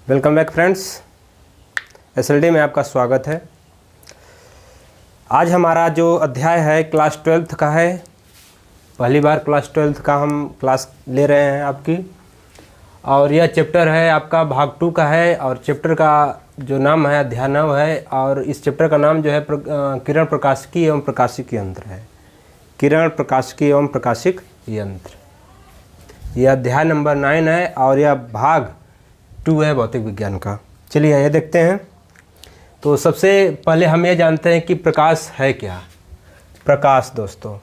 Welcome back friends, SLD में आपका स्वागत है। आज हमारा जो अध्याय है क्लास 12th का है। पहली बार क्लास 12th का हम क्लास ले रहे हैं आपकी, और यह चैप्टर है आपका भाग 2 का है। और चैप्टर का जो नाम है अध्याय 9 है, और इस चैप्टर का नाम जो है किरण प्रकाशिकी एवं प्रकाशिक यंत्र है। किरण प्रकाशिकी एवं प्रकाशिक यंत्र, यह अध्याय नंबर 9 है और यह भाग 2 है भौतिक विज्ञान का। चलिए ये देखते हैं। तो सबसे पहले हम ये जानते हैं कि प्रकाश है क्या। प्रकाश दोस्तों,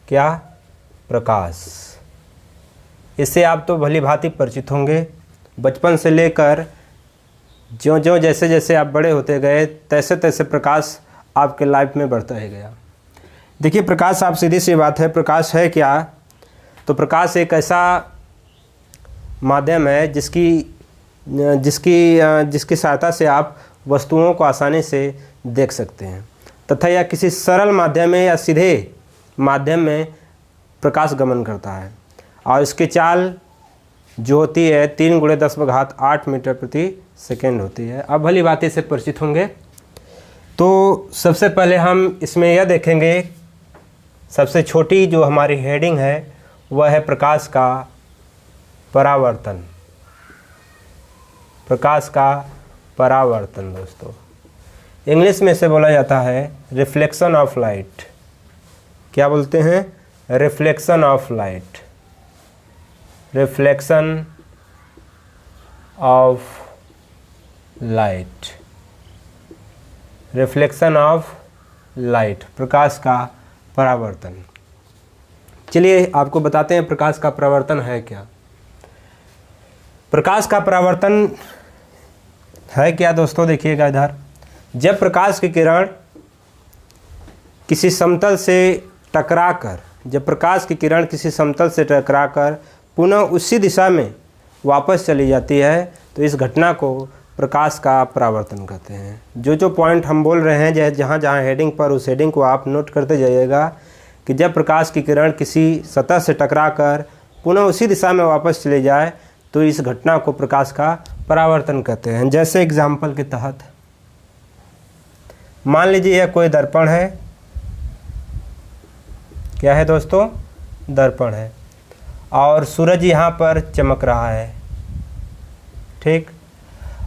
क्या प्रकाश, इससे आप तो भली भांति परिचित होंगे। बचपन से लेकर ज्यों ज्यों जैसे जैसे आप बड़े होते गए तैसे तैसे प्रकाश आपके लाइफ में बढ़ता ही गया। देखिए प्रकाश, आप सीधी सी बात है, प्रकाश है क्या। तो प्रकाश एक ऐसा माध्यम है जिसकी सहायता से आप वस्तुओं को आसानी से देख सकते हैं, तथा यह किसी सरल माध्यम में या सीधे माध्यम में प्रकाश गमन करता है। और इसकी चाल जो होती है 3 × 10⁸ मीटर प्रति सेकेंड होती है। अब भली बात से परिचित होंगे। तो सबसे पहले हम इसमें यह देखेंगे, सबसे छोटी जो हमारी हेडिंग है वह है प्रकाश का परावर्तन। प्रकाश का परावर्तन दोस्तों, इंग्लिश में इसे बोला जाता है रिफ्लेक्शन ऑफ लाइट। क्या बोलते हैं? Reflection of light. Reflection of light, reflection of light, प्रकाश का परावर्तन। चलिए आपको बताते हैं प्रकाश का परावर्तन है क्या। प्रकाश का परावर्तन है क्या दोस्तों, देखिएगा इधर। जब प्रकाश की किरण किसी समतल से टकराकर पुनः उसी दिशा में वापस चली जाती है तो इस घटना को प्रकाश का परावर्तन कहते हैं। जो पॉइंट हम बोल रहे हैं, जहाँ जहाँ हेडिंग पर, उस हेडिंग को आप नोट करते जाइएगा कि जब प्रकाश की किरण किसी सतह से टकराकर पुनः उसी दिशा में वापस चली जाए तो इस घटना को प्रकाश का परावर्तन कहते हैं। जैसे एग्जाम्पल के तहत मान लीजिए यह कोई दर्पण है। क्या है दोस्तों? दर्पण है, और सूरज यहाँ पर चमक रहा है। ठीक,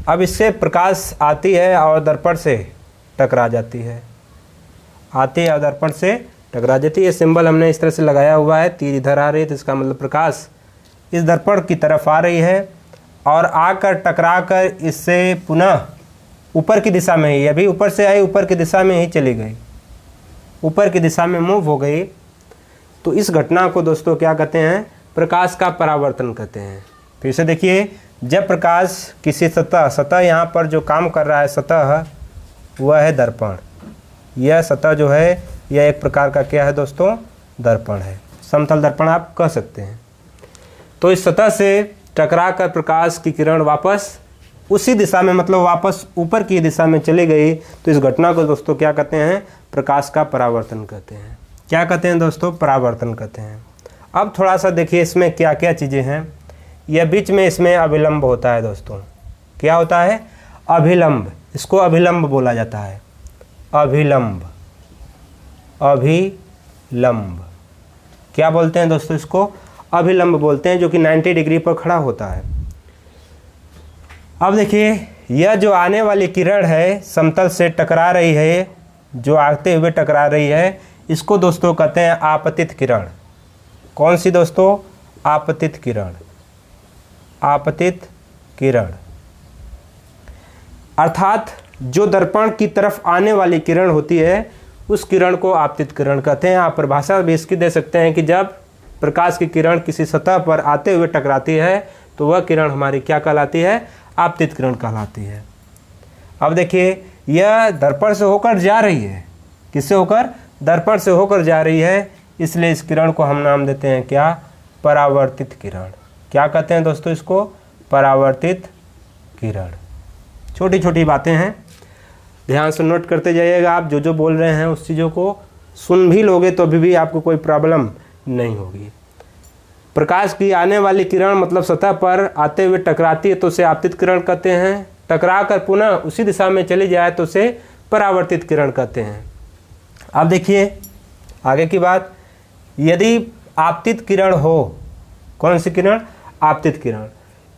अब इससे प्रकाश आती है और दर्पण से टकरा जाती है। ये सिंबल हमने इस तरह से लगाया हुआ है, तीर इधर आ रही है तो इसका मतलब प्रकाश इस दर्पण की तरफ आ रही है और आकर टकराकर इससे पुनः ऊपर की दिशा में ही, अभी ऊपर से आई, ऊपर की दिशा में ही चली गई, ऊपर की दिशा में मूव हो गई। तो इस घटना को दोस्तों क्या कहते हैं? प्रकाश का परावर्तन कहते हैं। फिर से देखिए, जब प्रकाश किसी सतह यहाँ पर जो काम कर रहा है सतह, वह है दर्पण। यह सतह जो है यह एक प्रकार का क्या है दोस्तों? दर्पण है, समतल दर्पण आप कह सकते हैं। तो इस सतह से टकराकर प्रकाश की किरण वापस उसी दिशा में, मतलब वापस ऊपर की दिशा में चली गई, तो इस घटना को दोस्तों क्या कहते हैं? प्रकाश का परावर्तन कहते हैं। क्या कहते हैं दोस्तों? परावर्तन कहते हैं। अब थोड़ा सा देखिए इसमें क्या क्या चीज़ें हैं। यह बीच में इसमें अभिलंब होता है दोस्तों। क्या होता है? अभिलंब। इसको अभिलंब बोला जाता है। अभिलंब क्या बोलते हैं दोस्तों? इसको अभिलंब बोलते हैं, जो कि 90 डिग्री पर खड़ा होता है। अब देखिए, यह जो आने वाली किरण है समतल से टकरा रही है, जो आते हुए टकरा रही है, इसको दोस्तों कहते हैं आपतित किरण। कौन सी दोस्तों? आपतित किरण। आपतित किरण अर्थात जो दर्पण की तरफ आने वाली किरण होती है उस किरण को आपतित किरण कहते हैं। आप परिभाषा भी इसकी दे सकते हैं कि जब प्रकाश की किरण किसी सतह पर आते हुए टकराती है तो वह किरण हमारी क्या कहलाती है? आपतित किरण कहलाती है। अब देखिए, यह दर्पण से होकर जा रही है। किससे होकर? दर्पण से होकर जा रही है, इसलिए इस किरण को हम नाम देते हैं क्या? परावर्तित किरण। क्या कहते हैं दोस्तों इसको? परावर्तित किरण। छोटी छोटी बातें हैं, ध्यान से नोट करते जाइएगा। आप जो बोल रहे हैं उस चीज़ों को सुन भी लोगे तो अभी भी आपको कोई प्रॉब्लम नहीं होगी। प्रकाश की आने वाली किरण मतलब सतह पर आते हुए टकराती है तो उसे आपतित किरण कहते हैं। टकरा कर पुनः उसी दिशा में चली जाए तो उसे परावर्तित किरण कहते हैं। अब देखिए आगे की बात, यदि आपतित किरण हो, कौन सी किरण? आपतित किरण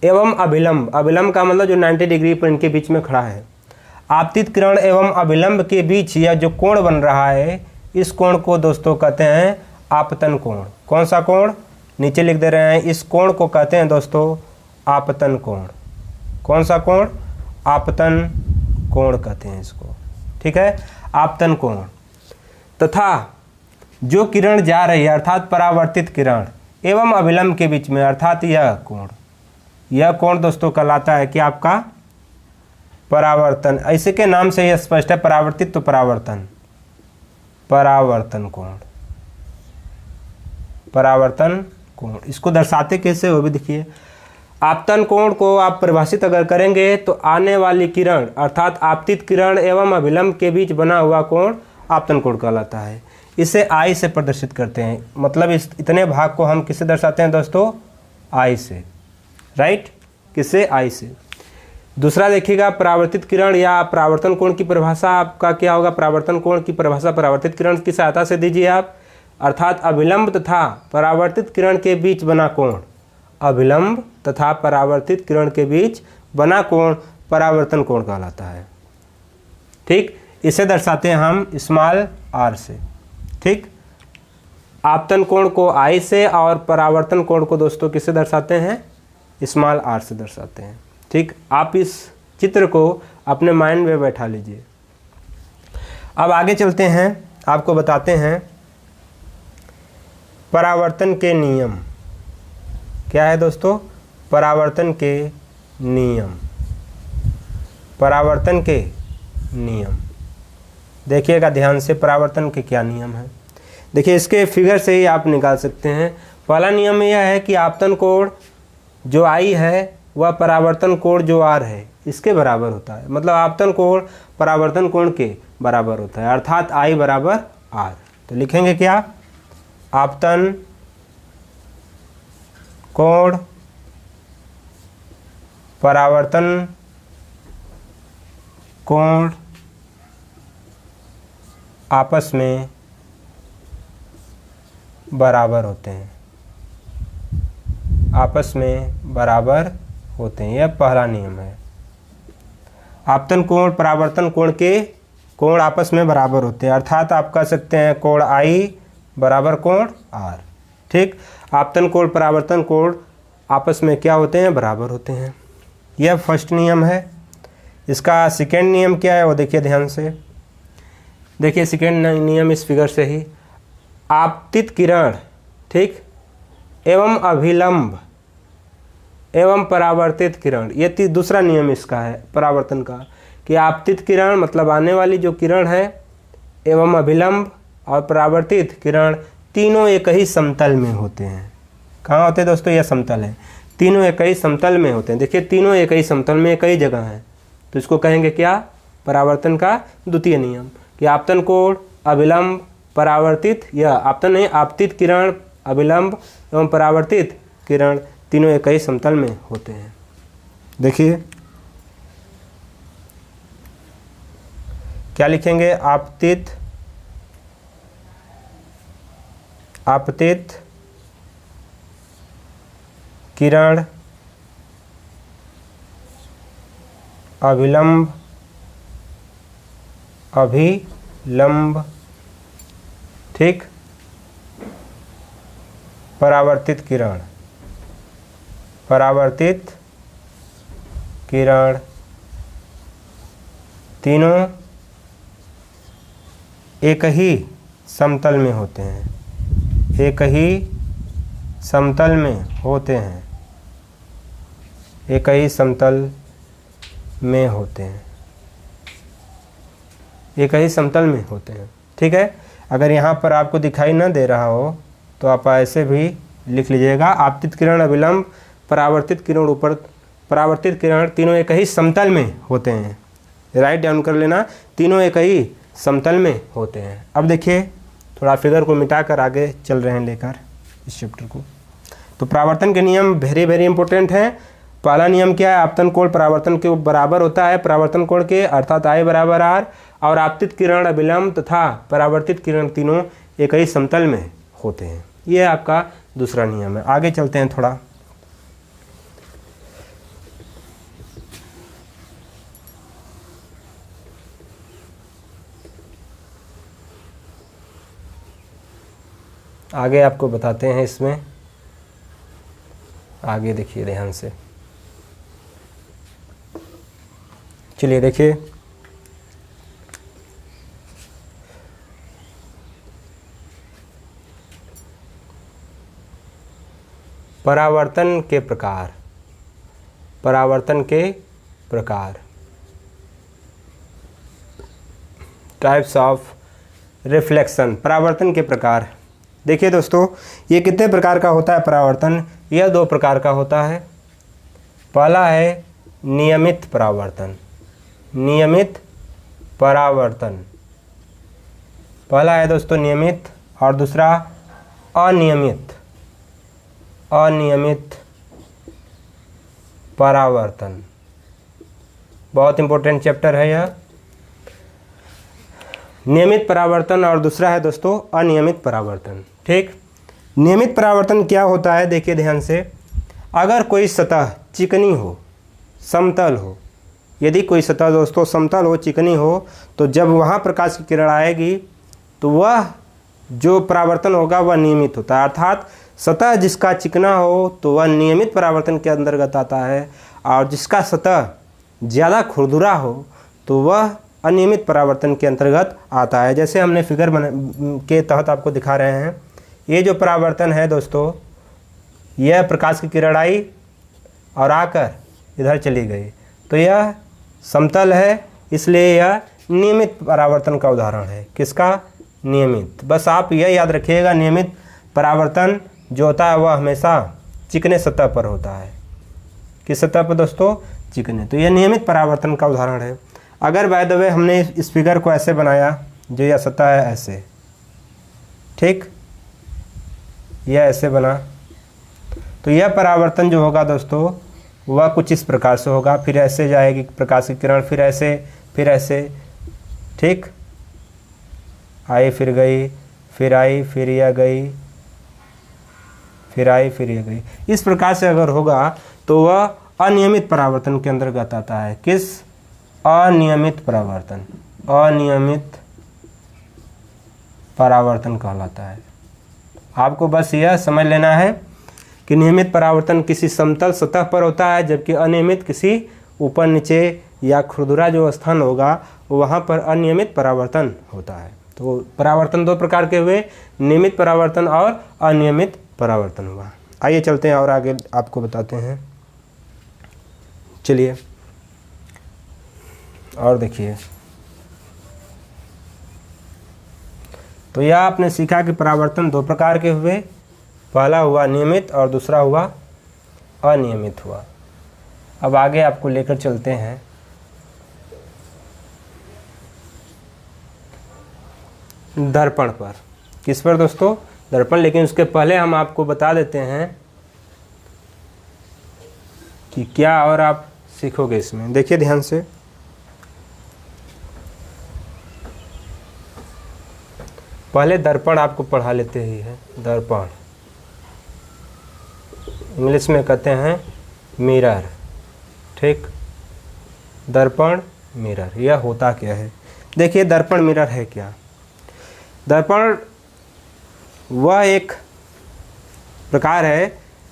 एवं अभिलंब, अभिलंब का मतलब जो 90 डिग्री पर इनके बीच में खड़ा है। आपतित किरण एवं अभिलंब के बीच यह जो कोण बन रहा है, इस कोण को दोस्तों कहते हैं आपतन कोण। कौन सा कोण? नीचे लिख दे रहे हैं, इस कोण को कहते हैं दोस्तों आपतन कोण। कौन सा कोण? आपतन कोण कहते हैं इसको, ठीक है, आपतन कोण। तथा जो किरण जा रही है अर्थात परावर्तित किरण एवं अभिलंब के बीच में अर्थात यह कोण दोस्तों कहलाता है कि आपका परावर्तन। ऐसे के नाम से यह स्पष्ट है, परावर्तित तो परावर्तन, परावर्तन कोण, परावर्तन कोण। इसको दर्शाते कैसे वो भी देखिए। आपतन कोण को आप परिभाषित अगर करेंगे तो आने वाली किरण अर्थात आपतित किरण एवं अभिलंब के बीच बना हुआ कोण आपतन कोण कहलाता है। इसे आई से प्रदर्शित करते हैं, मतलब इस इतने भाग को हम किससे दर्शाते हैं दोस्तों? आई से, राइट, किससे? आई से। दूसरा देखिएगा, परावर्तित किरण या परावर्तन कोण की परिभाषा आपका क्या होगा? परावर्तन कोण की परिभाषा परावर्तित किरण की सहायता से दीजिए आप, अर्थात अभिलंब तथा परावर्तित किरण के बीच बना कोण, अभिलंब तथा परावर्तित किरण के बीच बना कोण परावर्तन कोण कहलाता है। ठीक, इसे दर्शाते हैं हम स्मॉल आर से। ठीक, आपतन कोण को आई से और परावर्तन कोण को दोस्तों किससे दर्शाते हैं? स्मॉल आर से दर्शाते हैं। ठीक, आप इस चित्र को अपने माइंड में बैठा लीजिए। अब आगे चलते हैं, आपको बताते हैं परावर्तन के नियम। क्या है दोस्तों? परावर्तन के नियम, परावर्तन के नियम। देखिएगा ध्यान से, परावर्तन के क्या नियम है। देखिए इसके फिगर से ही आप निकाल सकते हैं। पहला नियम यह है कि आपतन कोण जो आई है वह परावर्तन कोण जो आर है इसके बराबर होता है, मतलब आपतन कोण परावर्तन कोण के बराबर होता है, अर्थात आई बराबर आर। तो लिखेंगे क्या? आपतन कोण परावर्तन कोण आपस में बराबर होते हैं, आपस में बराबर होते हैं। यह पहला नियम है। आपतन कोण परावर्तन कोण के कोण आपस में बराबर होते हैं, अर्थात आप कह सकते हैं कोण आई बराबर कोण आर। ठीक, आपतन कोण परावर्तन कोण आपस में क्या होते हैं? बराबर होते हैं। यह फर्स्ट नियम है। इसका सेकेंड नियम क्या है वो देखिए ध्यान से। देखिए सेकेंड नियम इस फिगर से ही, आपतित किरण, ठीक, एवं अभिलंब एवं परावर्तित किरण, ये दूसरा नियम इसका है परावर्तन का, कि आपतित किरण मतलब आने वाली जो किरण है एवं अभिलंब और परावर्तित किरण तीनों एक ही समतल में होते हैं। कहाँ होते हैं दोस्तों? यह समतल है, तीनों एक ही समतल में होते हैं। देखिए तीनों एक ही समतल में एक ही जगह हैं, तो इसको कहेंगे क्या? परावर्तन का द्वितीय नियम, कि आपतन कोण अभिलंब परावर्तित, या आपतन नहीं, आपतित किरण अभिलंब एवं परावर्तित किरण तीनों एक ही समतल में होते हैं। देखिए क्या लिखेंगे? आपतित किरण अभिलंब ठीक, परावर्तित किरण तीनों एक ही समतल में होते हैं, एक ही समतल में होते हैं, एक ही समतल में होते हैं, एक ही समतल में होते हैं। ठीक है, अगर यहाँ पर आपको दिखाई न दे रहा हो तो आप ऐसे भी लिख लीजिएगा, आपतित किरण अभिलंब परावर्तित किरण ऊपर परावर्तित किरण तीनों एक ही समतल में होते हैं। राइट डाउन कर लेना, तीनों एक ही समतल में होते हैं। अब देखिए थोड़ा फिगर को मिटाकर आगे चल रहे हैं लेकर इस चैप्टर को। तो परावर्तन के नियम वेरी वेरी इंपॉर्टेंट हैं। पहला नियम क्या है, आपतन कोण परावर्तन के बराबर होता है परावर्तन कोण के, अर्थात I बराबर R, और आपतित किरण, अभिलंब तथा परावर्तित किरण तीनों एक ही समतल में होते हैं। यह आपका दूसरा नियम है। आगे चलते हैं थोड़ा। आगे आपको बताते हैं इसमें, आगे देखिए ध्यान से। चलिए देखिए, परावर्तन के प्रकार, परावर्तन के प्रकार, टाइप्स ऑफ रिफ्लेक्शन, परावर्तन के प्रकार। देखिए दोस्तों, ये कितने प्रकार का होता है परावर्तन? यह 2 प्रकार का होता है। पहला है नियमित परावर्तन, नियमित परावर्तन, पहला है दोस्तों नियमित, और दूसरा अनियमित, अनियमित परावर्तन। बहुत इंपॉर्टेंट चैप्टर है यह। नियमित परावर्तन और दूसरा है दोस्तों अनियमित परावर्तन। ठीक, नियमित परावर्तन क्या होता है? देखिए ध्यान से, अगर कोई सतह चिकनी हो, समतल हो, यदि कोई सतह दोस्तों समतल हो, चिकनी हो, तो जब वहाँ प्रकाश की किरण आएगी तो वह जो परावर्तन होगा वह नियमित होता है। अर्थात सतह जिसका चिकना हो तो वह नियमित परावर्तन के अंतर्गत आता है, और जिसका सतह ज़्यादा खुरदुरा हो तो वह अनियमित परावर्तन के अंतर्गत आता है। जैसे हमने फिगर के तहत आपको दिखा रहे हैं, ये जो परावर्तन है दोस्तों, यह प्रकाश की किरण आई और आकर इधर चली गई, तो यह समतल है, इसलिए यह नियमित परावर्तन का उदाहरण है। किसका? नियमित। बस आप यह याद रखिएगा, नियमित परावर्तन जो होता है वह हमेशा चिकने सतह पर होता है। किस सतह पर दोस्तों? चिकने। तो यह नियमित परावर्तन का उदाहरण है। अगर बाय द वे हमने इस फिगर को ऐसे बनाया, जो यह सतह है ऐसे, ठीक, यह ऐसे बना, तो यह परावर्तन जो होगा दोस्तों वह कुछ इस प्रकार से होगा। फिर ऐसे जाएगी प्रकाश की किरण, फिर ऐसे, फिर ऐसे, ठीक, आई फिर गई, फिर आई फिर यह गई, फिर आई फिर यह गई। इस प्रकार से अगर होगा तो वह अनियमित परावर्तन के अंतर्गत आता है। किस? अनियमित परावर्तन, अनियमित परावर्तन कहलाता है। आपको बस यह समझ लेना है कि नियमित परावर्तन किसी समतल सतह पर होता है, जबकि अनियमित किसी ऊपर नीचे या खुरदुरा जो स्थान होगा वहाँ पर अनियमित परावर्तन होता है। तो परावर्तन 2 प्रकार के हुए, नियमित परावर्तन और अनियमित परावर्तन हुआ। आइए चलते हैं और आगे आपको बताते हैं। चलिए और देखिए, तो यह आपने सीखा कि परावर्तन 2 प्रकार के हुए, पहला हुआ नियमित और दूसरा हुआ अनियमित हुआ। अब आगे आपको लेकर चलते हैं दर्पण पर। किस पर दोस्तों? दर्पण। लेकिन उसके पहले हम आपको बता देते हैं कि क्या और आप सीखोगे इसमें। देखिए ध्यान से, पहले दर्पण आपको पढ़ा लेते ही है। दर्पण इंग्लिश में कहते हैं मिरर, ठीक। दर्पण, मिरर, यह होता क्या है? देखिए दर्पण मिरर है क्या? दर्पण वह एक प्रकार है,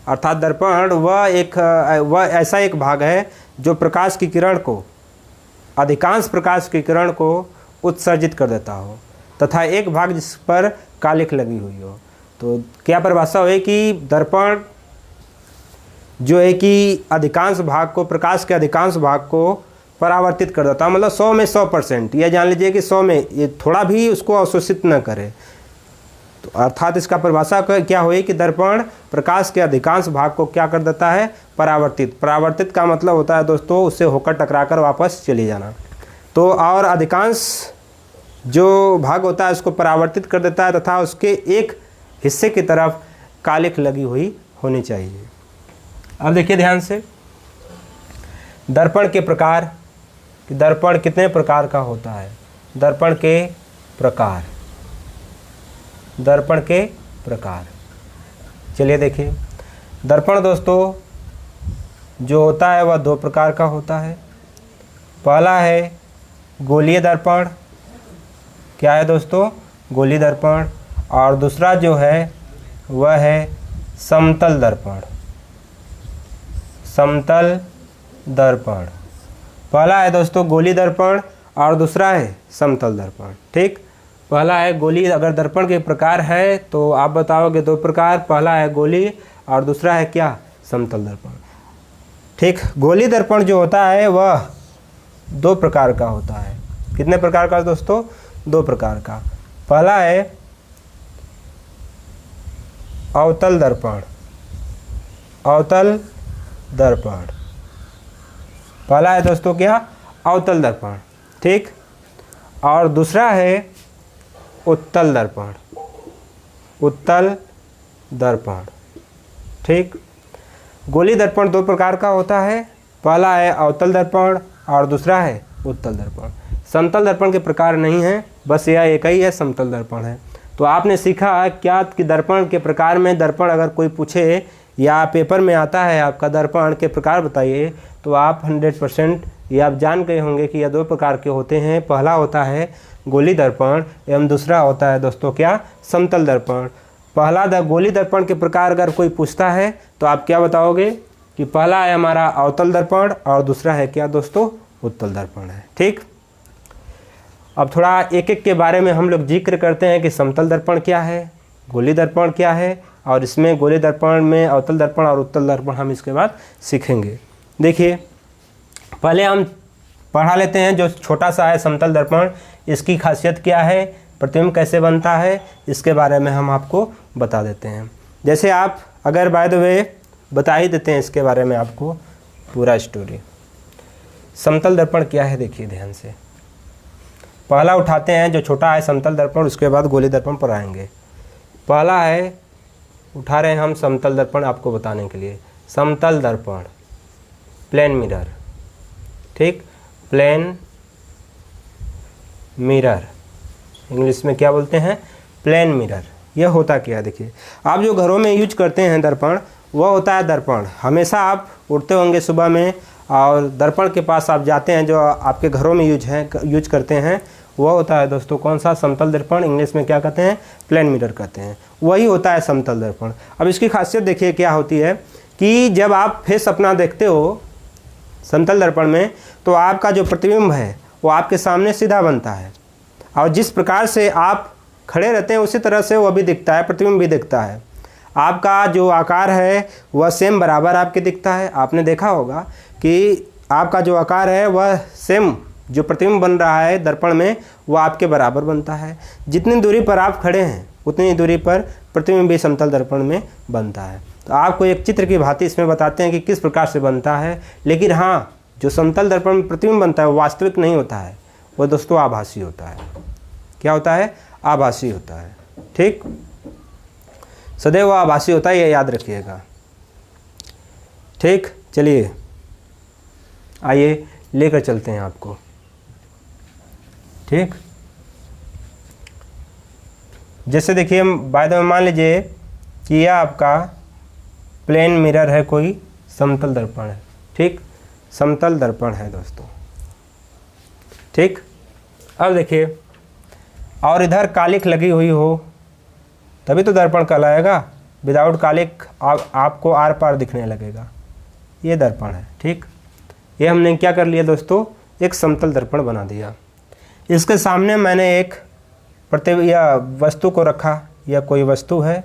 अर्थात दर्पण वह ऐसा एक भाग है जो प्रकाश की किरण को, अधिकांश प्रकाश की किरण को उत्सर्जित कर देता हो, तथा एक भाग जिस पर कालिख लगी हुई हो। तो क्या परिभाषा हुई कि दर्पण जो है कि अधिकांश भाग को, प्रकाश के अधिकांश भाग को परावर्तित कर देता है, मतलब 100 में 100%। यह जान लीजिए कि 100 में ये थोड़ा भी उसको अवशोषित न करे। तो अर्थात इसका परिभाषा क्या हुई कि दर्पण प्रकाश के अधिकांश भाग को क्या कर देता है? परावर्तित। परावर्तित का मतलब होता है दोस्तों उससे होकर टकराकर वापस चले जाना। तो और अधिकांश जो भाग होता है उसको परावर्तित कर देता है तथा उसके एक हिस्से की तरफ कालिख लगी हुई होनी चाहिए। अब देखिए ध्यान से, दर्पण के प्रकार, कि दर्पण कितने प्रकार का होता है। दर्पण के प्रकार, दर्पण के प्रकार, चलिए देखिए, दर्पण दोस्तों जो होता है वह 2 प्रकार का होता है। पहला है गोलीय दर्पण, क्या है दोस्तों, गोलीय दर्पण, और दूसरा जो है वह है समतल दर्पण, समतल दर्पण। पहला है दोस्तों गोलीय दर्पण और दूसरा है समतल दर्पण। ठीक, पहला है गोलीय, अगर दर्पण के प्रकार है तो आप बताओगे 2 प्रकार, पहला है गोलीय और दूसरा है क्या, समतल दर्पण। ठीक, गोलीय दर्पण जो होता है वह 2 प्रकार का होता है। कितने प्रकार का दोस्तों, 2 प्रकार का। पहला है अवतल दर्पण, अवतल दर्पण, पहला है दोस्तों क्या, अवतल दर्पण। ठीक, और दूसरा है उत्तल दर्पण, उत्तल दर्पण। ठीक, गोलीय दर्पण 2 प्रकार का होता है, पहला है अवतल दर्पण और दूसरा है उत्तल दर्पण। समतल दर्पण के प्रकार नहीं है, बस यह एक ही है, समतल दर्पण है। तो आपने सीखा क्या कि दर्पण के प्रकार में, दर्पण अगर कोई पूछे या पेपर में आता है आपका दर्पण के प्रकार बताइए, तो आप 100% ये आप जान गए होंगे कि यह 2 प्रकार के होते हैं। पहला होता है गोलीय दर्पण एवं दूसरा होता है दोस्तों क्या, समतल दर्पण। पहला गोलीय दर्पण के प्रकार अगर कोई पूछता है तो आप क्या बताओगे कि पहला है हमारा अवतल दर्पण और दूसरा है क्या दोस्तों, उत्तल दर्पण है। ठीक, अब थोड़ा एक एक के बारे में हम लोग जिक्र करते हैं कि समतल दर्पण क्या है, गोलीय दर्पण क्या है, और इसमें गोलीय दर्पण में अवतल दर्पण और उत्तल दर्पण हम इसके बाद सीखेंगे। देखिए, पहले हम पढ़ा लेते हैं जो छोटा सा है समतल दर्पण, इसकी खासियत क्या है, प्रतिबिंब कैसे बनता है, इसके बारे में हम आपको बता देते हैं। जैसे आप अगर बाय द वे बता ही देते हैं इसके बारे में आपको पूरा स्टोरी। समतल दर्पण क्या है देखिए ध्यान से, पहला उठाते हैं जो छोटा है समतल दर्पण, उसके बाद गोलीय दर्पण पर आएंगे। पहला है, उठा रहे हैं हम समतल दर्पण आपको बताने के लिए। समतल दर्पण, प्लेन मिरर। ठीक, प्लेन मिरर, इंग्लिश में क्या बोलते हैं, प्लेन मिरर। यह होता क्या है देखिए, आप जो घरों में यूज करते हैं दर्पण, वह होता है दर्पण। हमेशा आप उठते होंगे सुबह में और दर्पण के पास आप जाते हैं, जो आपके घरों में यूज करते हैं, वह होता है दोस्तों कौन सा, समतल दर्पण। इंग्लिश में क्या कहते हैं, प्लेन मिरर कहते हैं, वही होता है समतल दर्पण। अब इसकी खासियत देखिए क्या होती है कि जब आप फेस अपना देखते हो समतल दर्पण में, तो आपका जो प्रतिबिंब है वो आपके सामने सीधा बनता है, और जिस प्रकार से आप खड़े रहते हैं उसी तरह से वह भी दिखता है, प्रतिबिंब भी दिखता है। आपका जो आकार है वह सेम बराबर आपके दिखता है। आपने देखा होगा कि आपका जो आकार है वह सेम, जो प्रतिबिंब बन रहा है दर्पण में, वह आपके बराबर बनता है। जितनी दूरी पर आप खड़े हैं उतनी दूरी पर प्रतिबिंब भी समतल दर्पण में बनता है। तो आपको एक चित्र की भांति इसमें बताते हैं कि किस प्रकार से बनता है। लेकिन हाँ, जो समतल दर्पण में प्रतिबिंब बनता है वो वास्तविक नहीं होता है, वो दोस्तों आभासी होता है। क्या होता है, आभासी होता है। ठीक, सदैव आभासी होता है, ये याद रखिएगा। ठीक, चलिए आइए लेकर चलते हैं आपको। ठीक, जैसे देखिए बाय द वे मान लीजिए कि यह आपका प्लेन मिरर है, कोई समतल दर्पण है। ठीक, समतल दर्पण है दोस्तों। ठीक, अब देखिए, और इधर कालिख लगी हुई हो तभी तो दर्पण कहलाएगा, विदाउट कालिख आपको आर पार दिखने लगेगा, ये दर्पण है। ठीक, ये हमने क्या कर लिया दोस्तों, एक समतल दर्पण बना दिया। इसके सामने मैंने एक या वस्तु को रखा, यह कोई वस्तु है,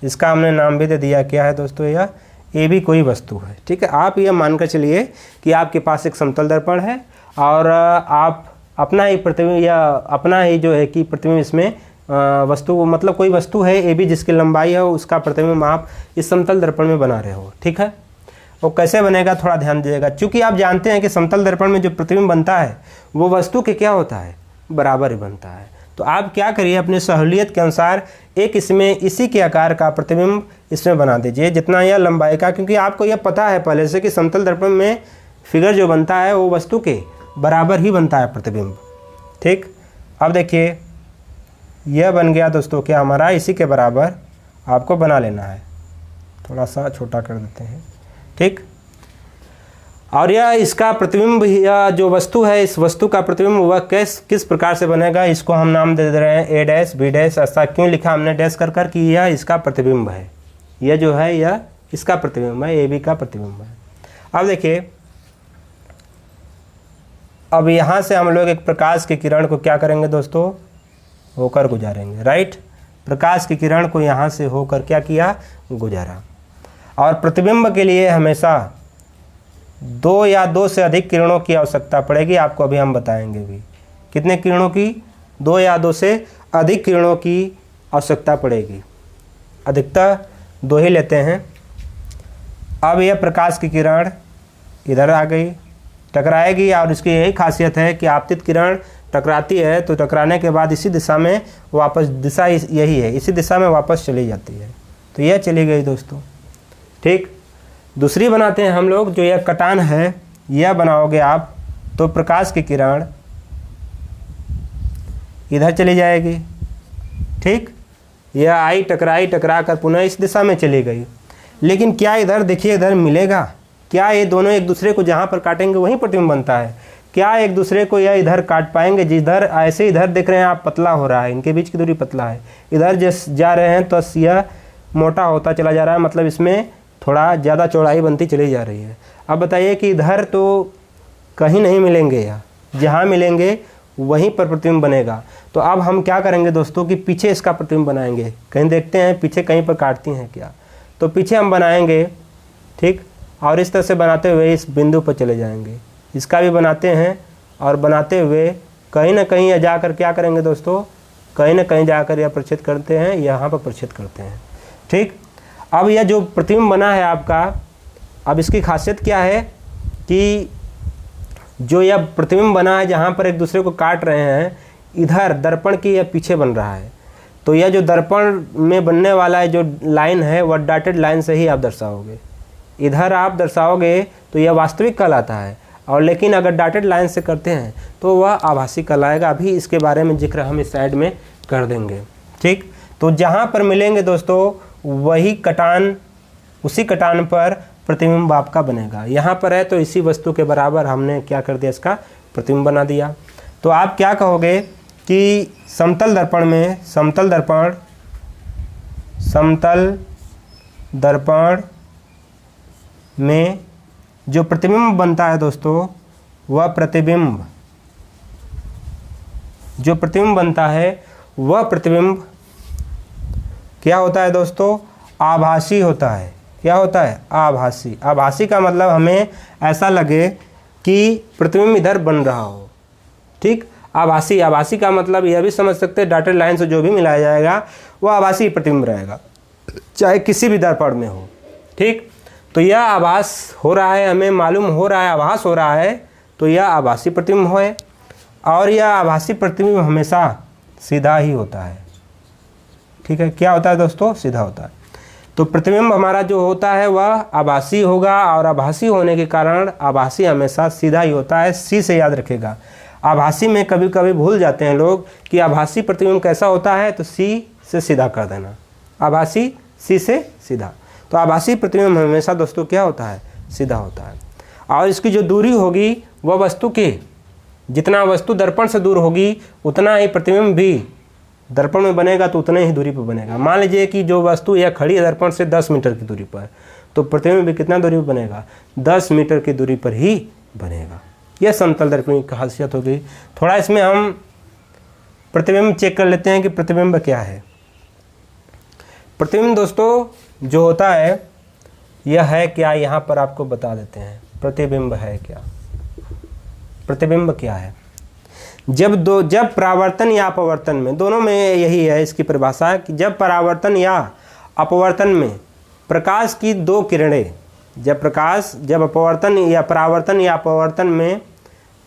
इसका हमने नाम भी दे दिया, क्या है दोस्तों, यह ये भी कोई वस्तु है। ठीक है, आप यह मानकर चलिए कि आपके पास एक समतल दर्पण है और आप अपना ही प्रतिबिंब या अपना ही जो है कि प्रतिबिंब इसमें वस्तु, मतलब कोई वस्तु है ए बी जिसकी लंबाई है, उसका प्रतिबिंब आप इस समतल दर्पण में बना रहे हो। ठीक है, वो कैसे बनेगा थोड़ा ध्यान दीजिएगा, क्योंकि आप जानते हैं कि समतल दर्पण में जो प्रतिबिंब बनता है वो वस्तु के क्या होता है, बराबर ही बनता है। तो आप क्या करिए, अपनी सहूलियत के अनुसार एक इसमें इसी के आकार का प्रतिबिंब इसमें बना दीजिए, जितना यह लंबाई का, क्योंकि आपको यह पता है पहले से कि समतल दर्पण में फिगर जो बनता है वो वस्तु के बराबर ही बनता है प्रतिबिंब। ठीक, अब देखिए यह बन गया दोस्तों क्या हमारा, इसी के बराबर आपको बना लेना है। थोड़ा सा छोटा कर देते हैं। ठीक, और यह इसका प्रतिबिंब, या जो वस्तु है इस वस्तु का प्रतिबिंब वह किस प्रकार से बनेगा, इसको हम नाम दे दे रहे हैं ए डैश बी डैश। ऐसा क्यों लिखा हमने डैश कर कर कि यह इसका प्रतिबिंब है, यह जो है यह इसका प्रतिबिंब है, ए बी का प्रतिबिंब है। अब देखिए, अब यहाँ से हम लोग एक प्रकाश की किरण को क्या करेंगे दोस्तों, होकर गुजारेंगे। राइट, प्रकाश की किरण को यहाँ से होकर क्या किया, गुजारा। और प्रतिबिंब के लिए हमेशा 2 या 2 से अधिक किरणों की आवश्यकता पड़ेगी, आपको अभी हम बताएंगे भी कितने किरणों की, 2 या 2 से अधिक किरणों की आवश्यकता पड़ेगी। अधिकतर 2 ही लेते हैं। अब यह प्रकाश की किरण इधर आ गई, टकराएगी, और इसकी यही खासियत है कि आपतित किरण टकराती है तो टकराने के बाद इसी दिशा में वापस, दिशा यही है, इसी दिशा में वापस चली जाती है। तो यह चली गई दोस्तों। ठीक, दूसरी बनाते हैं हम लोग, जो यह कटान है यह बनाओगे आप, तो प्रकाश की किरण इधर चली जाएगी। ठीक, यह आई, टकराई, टकरा कर पुनः इस दिशा में चली गई। लेकिन क्या इधर देखिए, इधर मिलेगा क्या, ये दोनों एक दूसरे को जहाँ पर काटेंगे वहीं प्रतिबिंब बनता है, क्या एक दूसरे को यह इधर काट पाएंगे। जिधर ऐसे इधर देख रहे हैं आप, पतला हो रहा है, इनके बीच की दूरी पतला है, इधर जिस जा रहे हैं तो यह मोटा होता चला जा रहा है, मतलब इसमें थोड़ा ज़्यादा चौड़ाई बनती चली जा रही है। अब बताइए कि इधर तो कहीं नहीं मिलेंगे, या जहाँ मिलेंगे वहीं पर प्रतिबिंब बनेगा। तो अब हम क्या करेंगे दोस्तों कि पीछे इसका प्रतिबिंब बनाएंगे, कहीं देखते हैं पीछे कहीं पर काटती हैं क्या, तो पीछे हम बनाएंगे। ठीक, और इस तरह से बनाते हुए इस बिंदु पर चले जाएंगे, इसका भी बनाते हैं, और बनाते हुए कहीं ना कहीं जाकर क्या करेंगे दोस्तों, कहीं ना कहीं जाकर यह प्रक्षेप करते हैं, यहाँ पर प्रक्षेप करते हैं। ठीक, अब यह जो प्रतिबिंब बना है आपका, अब इसकी खासियत क्या है कि जो यह प्रतिबिंब बना है जहाँ पर एक दूसरे को काट रहे हैं, इधर दर्पण की यह पीछे बन रहा है। तो यह जो दर्पण में बनने वाला है जो लाइन है वह डॉटेड लाइन से ही आप दर्शाओगे। इधर आप दर्शाओगे तो यह वास्तविक कहलाता है, और लेकिन अगर डॉटेड लाइन से करते हैं तो वह आभासी कहलाएगा। अभी इसके बारे में जिक्र हम इस साइड में कर देंगे। ठीक, तो जहाँ पर मिलेंगे दोस्तों वही कटान, उसी कटान पर प्रतिबिंब आपका बनेगा। यहाँ पर है तो इसी वस्तु के बराबर हमने क्या कर दिया, इसका प्रतिबिंब बना दिया। तो आप क्या कहोगे कि समतल दर्पण में, समतल दर्पण में जो प्रतिबिंब बनता है दोस्तों, वह प्रतिबिंब, जो प्रतिबिंब बनता है वह प्रतिबिंब क्या होता है दोस्तों, आभासी होता है। क्या होता है, आभासी। आभासी का मतलब हमें ऐसा लगे कि प्रतिबिंब इधर बन रहा हो। ठीक, आभासी, आभासी का मतलब यह भी समझ सकते हैं डॉटेड लाइन से जो भी मिलाया जाएगा वह आभासी प्रतिबिंब रहेगा, चाहे किसी भी दर्पण में हो। ठीक, तो यह आभास हो रहा है, हमें मालूम हो रहा है, आभास हो रहा है, तो यह आभासी प्रतिबिंब है। और यह आभासी प्रतिबिंब हमेशा सीधा ही होता है। ठीक है, क्या होता है दोस्तों, सीधा होता है। तो प्रतिबिंब हमारा जो होता है वह आभासी होगा, और आभासी होने के कारण आभासी हमेशा सीधा ही होता है। सी से याद रखेगा। आभासी में कभी कभी भूल जाते हैं लोग कि आभासी प्रतिबिंब कैसा होता है, तो सी से सीधा कर देना, आभासी सी से सीधा। तो आभासी प्रतिबिंब हमेशा दोस्तों क्या होता है, सीधा होता है। और इसकी जो दूरी होगी वह वस्तु की, जितना वस्तु दर्पण से दूर होगी उतना ही प्रतिबिंब भी दर्पण में बनेगा, तो उतने ही दूरी पर बनेगा। मान लीजिए कि जो वस्तु यह खड़ी है दर्पण से 10 मीटर की दूरी पर, तो प्रतिबिंब भी कितना दूरी पर बनेगा, 10 मीटर की दूरी पर ही बनेगा। यह समतल दर्पण की खासियत हो गई। थोड़ा इसमें हम प्रतिबिंब चेक कर लेते हैं कि प्रतिबिंब क्या है। प्रतिबिंब दोस्तों जो होता है यह है क्या, यहाँ पर आपको बता देते हैं प्रतिबिंब है क्या। प्रतिबिंब क्या है, जब परावर्तन या अपवर्तन में, दोनों में यही है इसकी परिभाषा कि जब परावर्तन या अपवर्तन में प्रकाश की 2 किरणें, जब अपवर्तन या परावर्तन या अपवर्तन में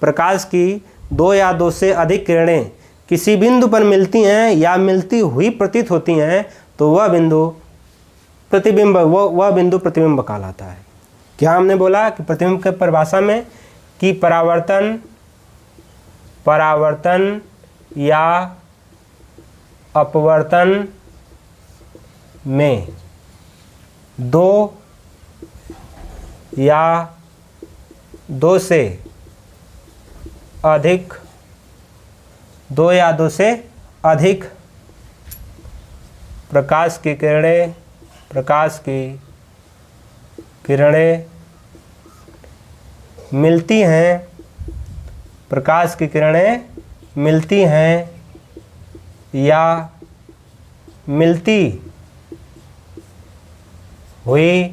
प्रकाश की 2 या 2 से अधिक किरणें किसी बिंदु पर मिलती हैं या मिलती हुई प्रतीत होती हैं तो वह बिंदु प्रतिबिंब, वह बिंदु प्रतिबिंब कहलाता है। क्या हमने बोला कि प्रतिबिंब के परिभाषा में कि परावर्तन या अपवर्तन में दो या दो से अधिक प्रकाश की किरणें मिलती हैं, प्रकाश की किरणें मिलती हैं या मिलती हुई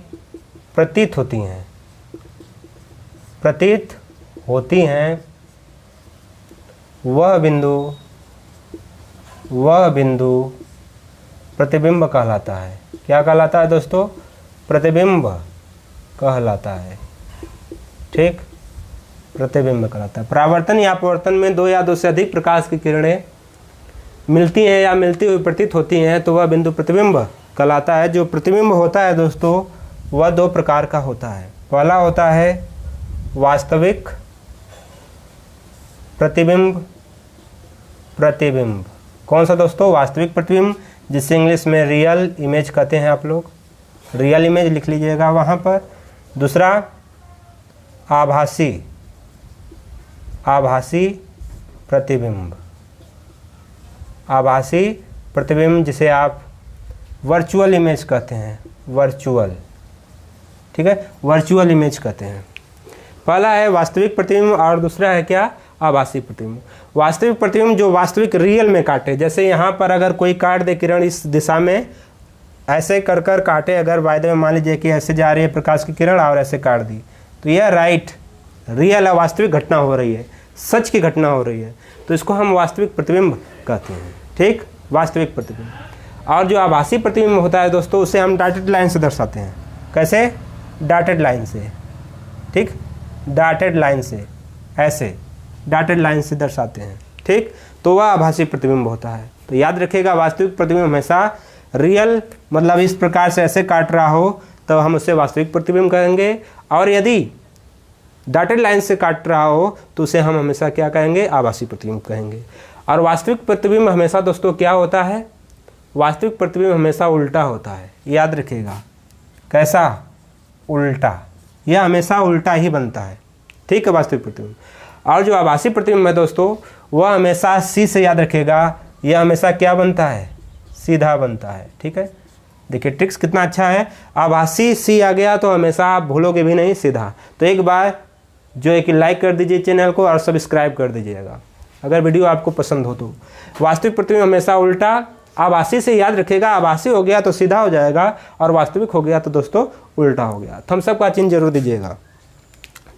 प्रतीत होती हैं, वह बिंदु प्रतिबिंब कहलाता है। क्या कहलाता है दोस्तों? प्रतिबिंब कहलाता है। ठीक, प्रतिबिंब कहलाता है। परावर्तन या अपवर्तन में दो या दो से अधिक प्रकाश की किरणें मिलती हैं या मिलती हुई प्रतीत होती हैं तो वह बिंदु प्रतिबिंब कहलाता है। जो प्रतिबिंब होता है दोस्तों वह दो प्रकार का होता है। पहला होता है वास्तविक प्रतिबिंब। कौन सा दोस्तों? वास्तविक प्रतिबिंब, जिसे इंग्लिश में रियल इमेज कहते हैं। आप लोग रियल इमेज लिख लीजिएगा वहाँ पर। दूसरा आभासी प्रतिबिंब, जिसे आप वर्चुअल इमेज कहते हैं। ठीक है, वर्चुअल इमेज कहते हैं। पहला है वास्तविक प्रतिबिंब और दूसरा है क्या? आभासी प्रतिबिंब। वास्तविक प्रतिबिंब जो वास्तविक रियल में काटे, जैसे यहाँ पर अगर कोई काट दे किरण इस दिशा में, ऐसे कर काटे, अगर वायदे में मान लीजिए कि ऐसे जा रही है प्रकाश की किरण और ऐसे काट दी, तो यह रियल वास्तविक घटना हो रही है, सच की घटना हो रही है, तो इसको हम वास्तविक प्रतिबिंब कहते हैं। ठीक, वास्तविक प्रतिबिंब। और जो आभासी प्रतिबिंब होता है दोस्तों, उसे हम डॉटेड लाइन से दर्शाते हैं। कैसे? डॉटेड लाइन से। ठीक, डॉटेड लाइन से, ऐसे डॉटेड लाइन से दर्शाते हैं। ठीक, तो वह आभासी प्रतिबिंब होता है। तो याद रखिएगा, वास्तविक प्रतिबिंब हमेशा रियल, मतलब इस प्रकार से ऐसे काट रहा हो तो हम उसे वास्तविक प्रतिबिंब कहेंगे, और यदि डॉटेड लाइन से काट रहा हो तो उसे हम हमेशा क्या कहेंगे? आभासी प्रतिबिंब कहेंगे। और वास्तविक प्रतिबिंब हमेशा दोस्तों क्या होता है? वास्तविक प्रतिबिंब हमेशा उल्टा होता है। याद रखिएगा, कैसा? उल्टा। यह हमेशा उल्टा ही बनता है। ठीक है, वास्तविक प्रतिबिंब। और जो आभासी प्रतिबिंब है दोस्तों, वह हमेशा सी से, याद रखिएगा, यह हमेशा क्या बनता है? सीधा बनता है। ठीक है, देखिए ट्रिक्स कितना अच्छा है। आभासी सी आ गया तो हमेशा आप भूलोगे भी नहीं, सीधा। तो एक बार जो है कि लाइक कर दीजिए चैनल को और सब्सक्राइब कर दीजिएगा अगर वीडियो आपको पसंद हो तो। वास्तविक प्रतिबिंब हमेशा उल्टा, आभासी से याद रखिएगा, आभासी हो गया तो सीधा हो जाएगा और वास्तविक हो गया तो दोस्तों उल्टा हो गया। थम्स अप का चिन्ह जरूर दीजिएगा।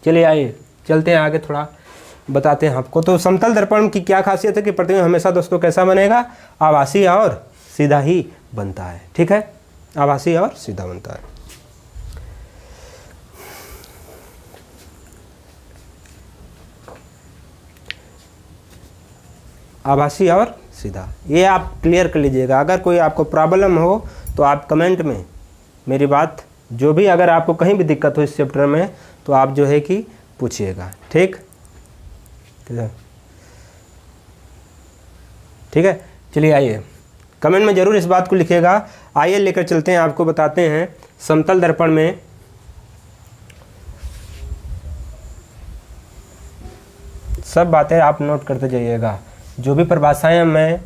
चलिए आइए चलते हैं आगे, थोड़ा बताते हैं आपको। तो समतल दर्पण की क्या खासियत है कि प्रतिबिंब हमेशा दोस्तों कैसा बनेगा? आभासी और सीधा ही बनता है। ठीक है, आभासी और सीधा बनता है। आभासी और सीधा, ये आप क्लियर कर लीजिएगा। अगर कोई आपको प्रॉब्लम हो तो आप कमेंट में मेरी बात, जो भी अगर आपको कहीं भी दिक्कत हो इस चैप्टर में तो आप जो है कि पूछिएगा। ठीक है, चलिए आइए कमेंट में ज़रूर इस बात को लिखिएगा। आइए लेकर चलते हैं, आपको बताते हैं समतल दर्पण में सब बातें आप नोट करते जाइएगा। जो भी परिभाषाएं मैं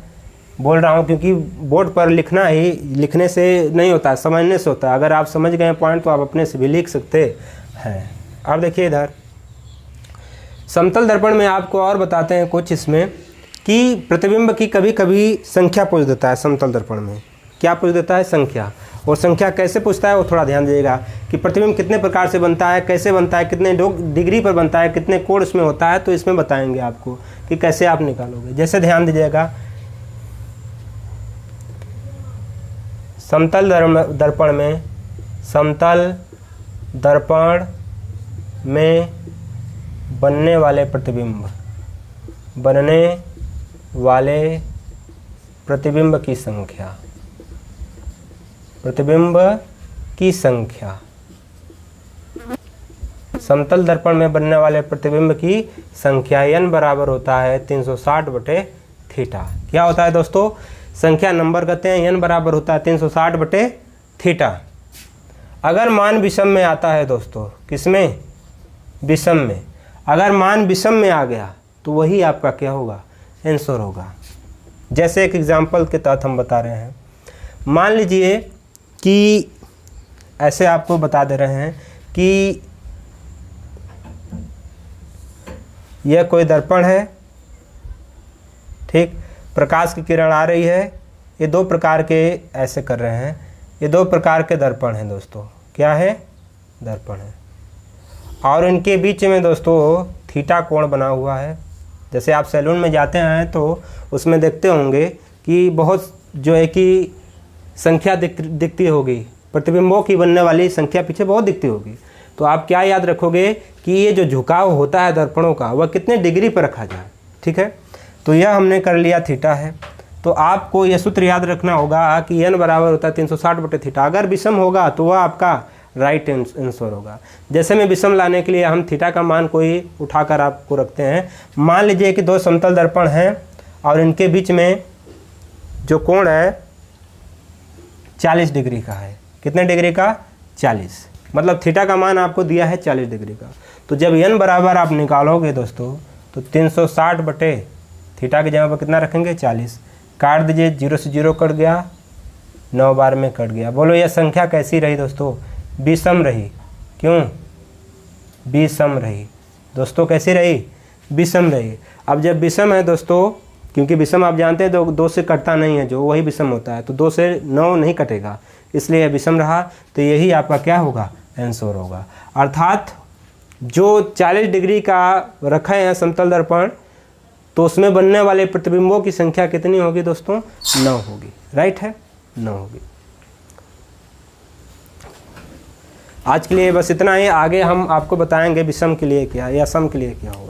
बोल रहा हूं, क्योंकि बोर्ड पर लिखने से नहीं होता है, समझने से होता है। अगर आप समझ गए पॉइंट तो आप अपने से भी लिख सकते हैं। अब देखिए इधर समतल दर्पण में आपको और बताते हैं कुछ इसमें कि प्रतिबिंब की कभी कभी संख्या पूछ देता है। समतल दर्पण में क्या पूछ देता है? संख्या। और संख्या कैसे पूछता है वो थोड़ा ध्यान दीजिएगा कि प्रतिबिंब कितने प्रकार से बनता है, कैसे बनता है, कितने डिग्री पर बनता है, कितने कोण इसमें होता है, तो इसमें बताएंगे आपको कि कैसे आप निकालोगे। जैसे ध्यान दीजिएगा, समतल दर्पण में बनने वाले प्रतिबिंब की संख्या, प्रतिबिंब की संख्या, समतल दर्पण में बनने वाले प्रतिबिंब की संख्या n बराबर होता है 360/थीटा। क्या होता है दोस्तों? संख्या नंबर कहते हैं, n बराबर होता है 360/थीटा। अगर मान विषम में आता है दोस्तों, किसमें? विषम में। अगर मान विषम में आ गया तो वही आपका क्या होगा? आंसर होगा। जैसे एक एग्जाम्पल के तहत हम बता रहे हैं, मान लीजिए कि ऐसे आपको बता दे रहे हैं कि यह कोई दर्पण है, ठीक, प्रकाश की किरण आ रही है, ये दो प्रकार के ऐसे कर रहे हैं, ये दो प्रकार के दर्पण हैं दोस्तों। क्या है? दर्पण है। और इनके बीच में दोस्तों थीटा कोण बना हुआ है। जैसे आप सैलून में जाते हैं तो उसमें देखते होंगे कि बहुत जो है कि संख्या दिखती होगी, प्रतिबिंबों की बनने वाली संख्या पीछे बहुत दिखती होगी। तो आप क्या याद रखोगे कि ये जो झुकाव होता है दर्पणों का वह कितने डिग्री पर रखा जाए, ठीक है। तो यह हमने कर लिया थीटा है। तो आपको यह सूत्र याद रखना होगा कि n बराबर होता है 360/थीटा। अगर विषम होगा तो वह आपका राइट आंसर होगा। जैसे में विषम लाने के लिए हम थीटा का मान कोई उठाकर आपको रखते हैं। मान लीजिए कि दो समतल दर्पण हैं और इनके बीच में जो कोण है 40 डिग्री का है। कितने डिग्री का? 40। मतलब थीटा का मान आपको दिया है 40 डिग्री का। तो जब n बराबर आप निकालोगे दोस्तों तो 360/थीटा की जगह पर कितना रखेंगे? 40। काट दीजिए, 0 से 0 कट गया, 9 बार में कट गया। बोलो यह संख्या कैसी रही दोस्तों? विषम रही। क्यों? विषम रही दोस्तों। कैसी रही? विषम रही। अब जब विषम है दोस्तों, क्योंकि विषम आप जानते हैं 2 से कटता नहीं है, जो वही विषम होता है, तो 2 से 9 नहीं कटेगा, इसलिए यह विषम रहा। तो यही आपका क्या होगा? आंसर होगा। अर्थात जो 40 डिग्री का रखे हैं समतल दर्पण, तो उसमें बनने वाले प्रतिबिंबों की संख्या कितनी होगी दोस्तों? 9 होगी। राइट है? 9 होगी। आज के लिए बस इतना ही। आगे हम आपको बताएंगे विषम के लिए क्या या सम के लिए क्या होगा।